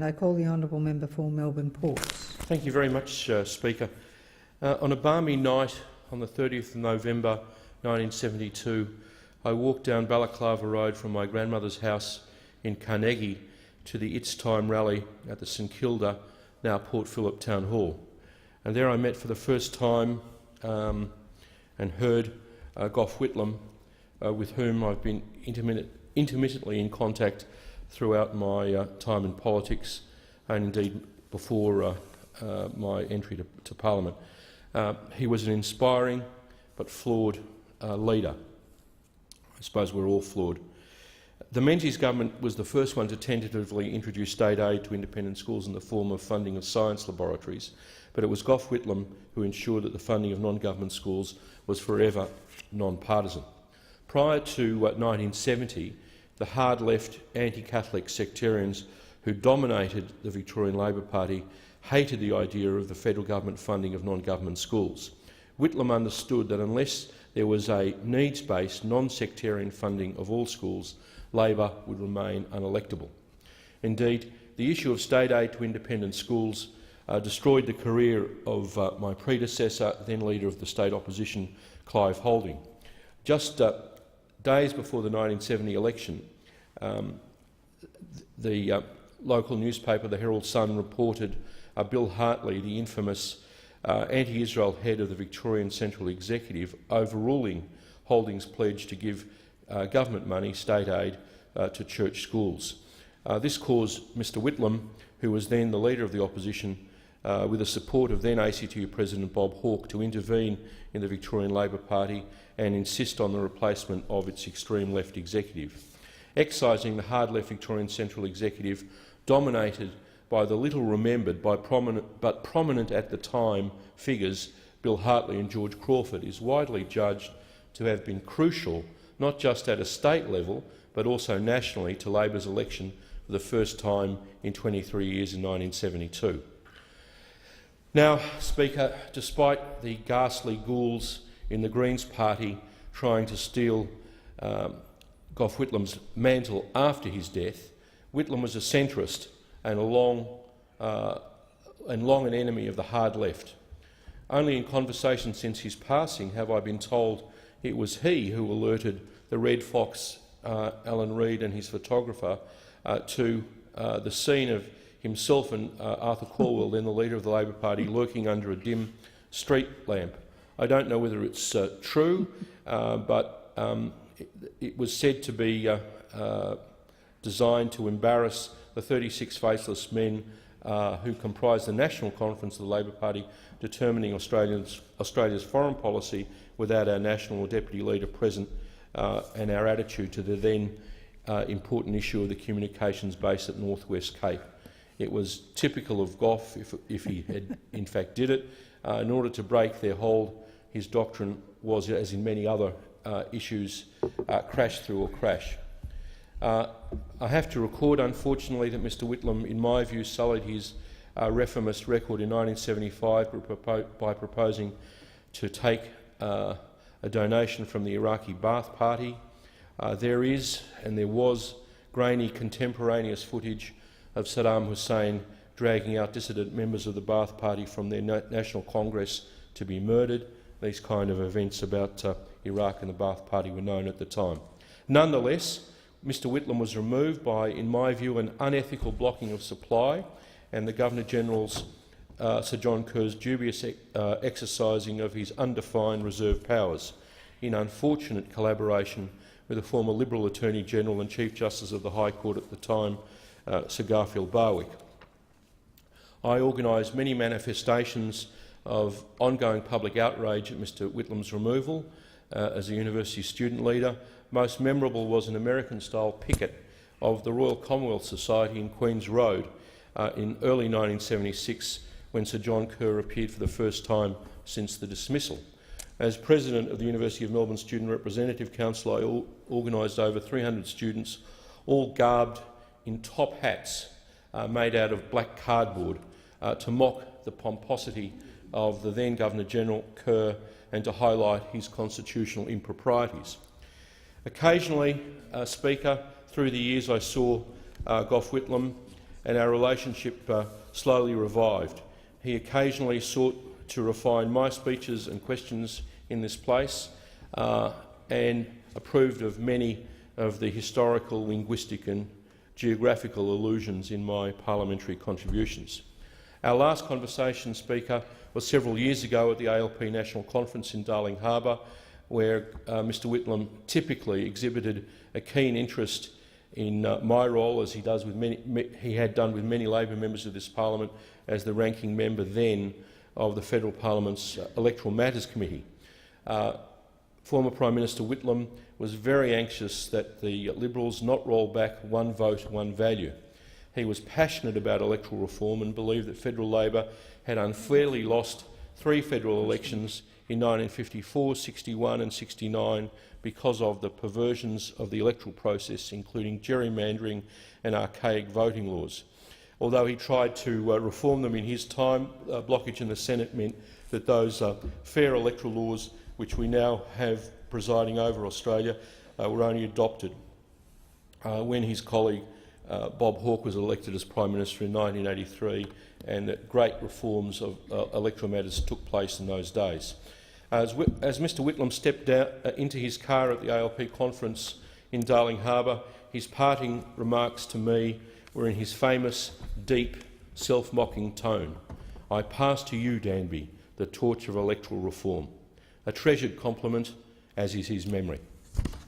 I call the honourable member for Melbourne Ports. Thank you very much, Speaker. On a balmy night on the 30th of November 1972, I walked down Balaclava Road from my grandmother's house in Carnegie to the It's Time rally at the St Kilda, now Port Phillip Town Hall. And there I met for the first time and heard Gough Whitlam, with whom I've been intermittently in contact throughout my time in politics and indeed before my entry to Parliament. He was an inspiring but flawed leader. I suppose we're all flawed. The Menzies government was the first one to tentatively introduce state aid to independent schools in the form of funding of science laboratories, but it was Gough Whitlam who ensured that the funding of non-government schools was forever non-partisan. Prior to 1970, the hard-left anti-Catholic sectarians who dominated the Victorian Labor Party hated the idea of the federal government funding of non-government schools. Whitlam understood that unless there was a needs-based, non-sectarian funding of all schools, Labor would remain unelectable. Indeed, the issue of state aid to independent schools destroyed the career of my predecessor, then Leader of the State Opposition, Clive Holding. Just days before the 1970 election, the local newspaper, the Herald Sun, reported Bill Hartley, the infamous anti-Israel head of the Victorian Central Executive, overruling Holding's pledge to give government money, state aid, to church schools. This caused Mr Whitlam, who was then the Leader of the Opposition, with the support of then ACTU President Bob Hawke, to intervene in the Victorian Labor Party and insist on the replacement of its extreme left executive. Excising the hard-left Victorian Central Executive, dominated by the little-remembered but prominent at the time figures Bill Hartley and George Crawford, is widely judged to have been crucial, not just at a state level, but also nationally, to Labor's election for the first time in 23 years in 1972. Now, Speaker, despite the ghastly ghouls in the Greens Party trying to steal Gough Whitlam's mantle after his death, Whitlam was a centrist and long an enemy of the hard left. Only in conversation since his passing have I been told it was he who alerted the Red Fox, Alan Reid, and his photographer to the scene of himself and Arthur Calwell, then the Leader of the Labor Party, lurking under a dim street lamp. I don't know whether it's true, but it was said to be designed to embarrass the 36 faceless men who comprise the National Conference of the Labor Party, determining Australia's foreign policy without our national or deputy leader present, and our attitude to the then important issue of the communications base at North West Cape. It was typical of Gough, if he had in fact did it. In order to break their hold, his doctrine was, as in many other issues, crash through or crash. I have to record, unfortunately, that Mr Whitlam, in my view, sullied his reformist record in 1975 by proposing to take a donation from the Iraqi Ba'ath Party. There is, and there was, grainy contemporaneous footage of Saddam Hussein dragging out dissident members of the Ba'ath Party from their National Congress to be murdered. These kind of events about Iraq and the Ba'ath Party were known at the time. Nonetheless, Mr Whitlam was removed by, in my view, an unethical blocking of supply and the Governor-General's, Sir John Kerr's, dubious exercising of his undefined reserve powers, in unfortunate collaboration with the former Liberal Attorney-General and Chief Justice of the High Court at the time, Sir Garfield Barwick. I organised many manifestations of ongoing public outrage at Mr Whitlam's removal as a university student leader. Most memorable was an American-style picket of the Royal Commonwealth Society in Queen's Road in early 1976, when Sir John Kerr appeared for the first time since the dismissal. As President of the University of Melbourne Student Representative Council, I organised over 300 students, all garbed in top hats made out of black cardboard, to mock the pomposity of the then Governor-General Kerr and to highlight his constitutional improprieties. Occasionally, Speaker, through the years I saw Gough Whitlam and our relationship slowly revived. He occasionally sought to refine my speeches and questions in this place and approved of many of the historical, linguistic and geographical allusions in my parliamentary contributions. Our last conversation, Speaker, was several years ago at the ALP National Conference in Darling Harbour, where Mr Whitlam typically exhibited a keen interest in my role, as he had done with many Labor members of this parliament, as the ranking member then of the Federal Parliament's Electoral Matters Committee. Former Prime Minister Whitlam was very anxious that the Liberals not roll back one vote, one value. He was passionate about electoral reform and believed that federal Labor had unfairly lost 3 federal elections in 1954, 61 and 69 because of the perversions of the electoral process, including gerrymandering and archaic voting laws. Although he tried to reform them in his time, blockage in the Senate meant that those fair electoral laws, which we now have presiding over Australia, were only adopted when his colleague Bob Hawke was elected as Prime Minister in 1983, and that great reforms of electoral matters took place in those days. As Mr Whitlam stepped down into his car at the ALP conference in Darling Harbour, his parting remarks to me were in his famous, deep, self-mocking tone. "I pass to you, Danby, the torch of electoral reform." A treasured compliment, as is his memory.